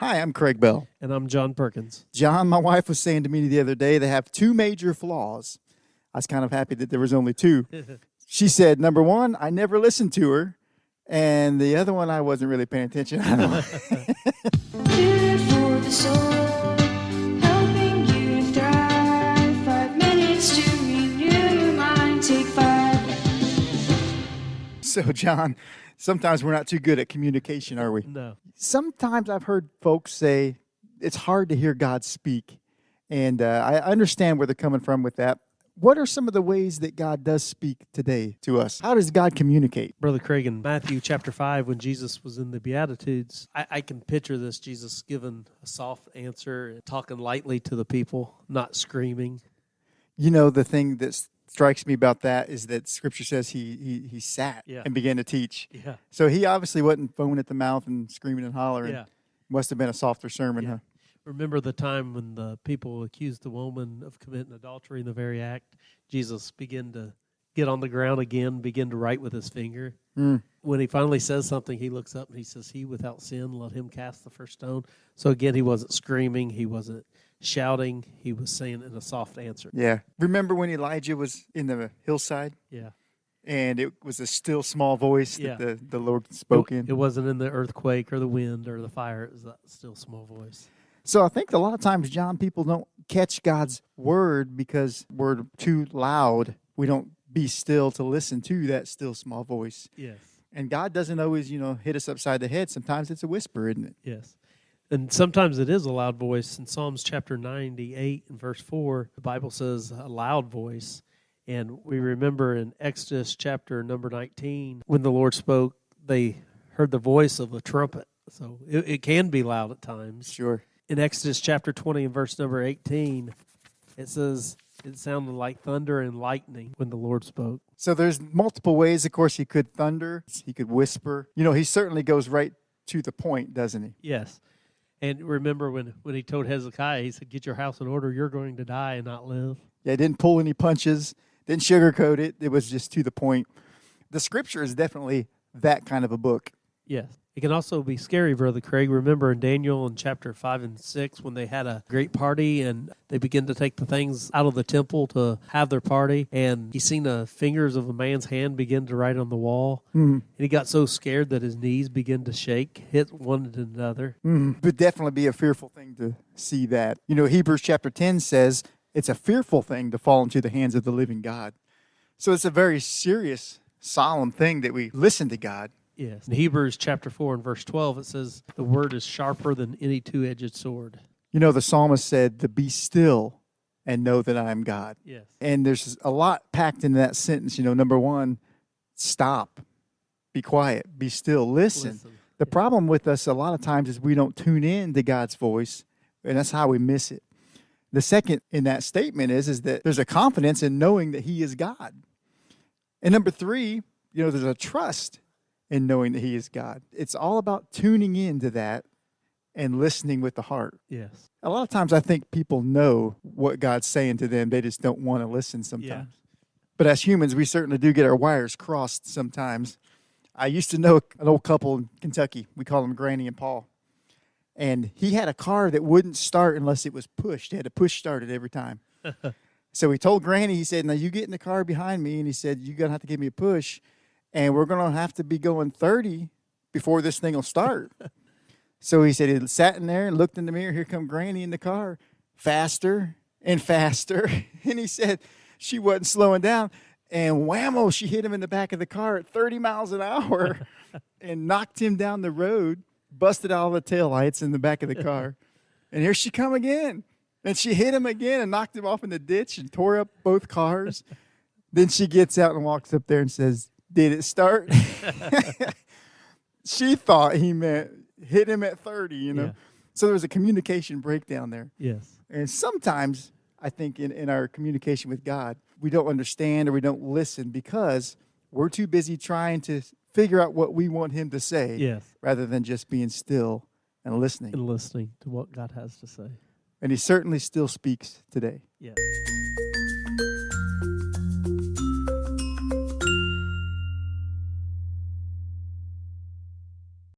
Hi, I'm Craig Bell. And I'm John Perkins. John, my wife was saying to me the other day they have two major flaws. I was kind of happy that there was only two. She said, number one, I never listened to her. And the other one, I wasn't really paying attention. I don't know. Food for the soul, helping you to thrive. 5 minutes to renew your mind. Take 5. So, John, sometimes we're not too good at communication, are we? No. Sometimes I've heard folks say it's hard to hear God speak. And I understand where they're coming from with that. What are some of the ways that God does speak today to us? How does God communicate? Brother Craig, in Matthew chapter 5, when Jesus was in the Beatitudes, I can picture this, Jesus giving a soft answer, talking lightly to the people, not screaming. You know, the thing that strikes me about that is that Scripture says he sat and began to teach. Yeah. So he obviously wasn't foaming at the mouth and screaming and hollering. Yeah. Must have been a softer sermon, huh? Remember the time when the people accused the woman of committing adultery in the very act? Jesus began to get on the ground again, begin to write with his finger. When he finally says something, he looks up and he says, "He without sin, let him cast the first stone." So again, he wasn't screaming. He wasn't shouting. He was saying in a soft answer. Yeah. Remember when Elijah was in the hillside? Yeah. And it was a still small voice Yeah. that the Lord spoke in. It wasn't in the earthquake or the wind or the fire. It was a still small voice. So I think a lot of times, John, people don't catch God's word because we're too loud. We don't be still to listen to that still small voice. Yes. And God doesn't always, hit us upside the head. Sometimes it's a whisper, isn't it? Yes. And sometimes it is a loud voice. In Psalms chapter 98 and verse 4, the Bible says a loud voice. And we remember in Exodus chapter number 19, when the Lord spoke, they heard the voice of a trumpet. So it can be loud at times. Sure. In Exodus chapter 20 and verse number 18, it says it sounded like thunder and lightning when the Lord spoke. So there's multiple ways. Of course, he could thunder. He could whisper. He certainly goes right to the point, doesn't he? Yes. And remember when he told Hezekiah, he said, "Get your house in order. You're going to die and not live." Yeah, didn't pull any punches. Didn't sugarcoat it. It was just to the point. The Scripture is definitely that kind of a book. Yes. It can also be scary, Brother Craig. Remember in Daniel in chapter 5 and 6 when they had a great party and they began to take the things out of the temple to have their party, and he seen the fingers of a man's hand begin to write on the wall. And he got so scared that his knees began to shake, hit one another. Would definitely be a fearful thing to see that. Hebrews chapter 10 says it's a fearful thing to fall into the hands of the living God. So it's a very serious, solemn thing that we listen to God. Yes. In Hebrews chapter 4 and verse 12, it says, "The word is sharper than any two-edged sword." The psalmist said to be still and know that I am God. Yes. And there's a lot packed into that sentence. Number one, stop, be quiet, be still, listen. The problem with us a lot of times is we don't tune in to God's voice, and that's how we miss it. The second in that statement is that there's a confidence in knowing that he is God. And number three, there's a trust in knowing that he is God. It's all about tuning into that and listening with the heart. Yes. A lot of times I think people know what God's saying to them. They just don't want to listen sometimes. Yeah. But as humans, we certainly do get our wires crossed sometimes. I used to know an old couple in Kentucky. We call them Granny and Paul. And he had a car that wouldn't start unless it was pushed. He had to push start it every time. So he told Granny, he said, "Now you get in the car behind me." And he said, "You're going to have to give me a push. And we're going to have to be going 30 before this thing will start." So he said he sat in there and looked in the mirror. Here come Granny in the car, faster and faster. And he said she wasn't slowing down. And whammo, she hit him in the back of the car at 30 miles an hour and knocked him down the road, busted all the taillights in the back of the car. And here she come again. And she hit him again and knocked him off in the ditch and tore up both cars. Then she gets out and walks up there and says, "Did it start?" She thought he meant hit him at 30, Yeah. So there was a communication breakdown there. Yes. And sometimes I think in our communication with God, we don't understand or we don't listen because we're too busy trying to figure out what we want him to say Yes. rather than just being still and listening. And listening to what God has to say. And he certainly still speaks today. Yes.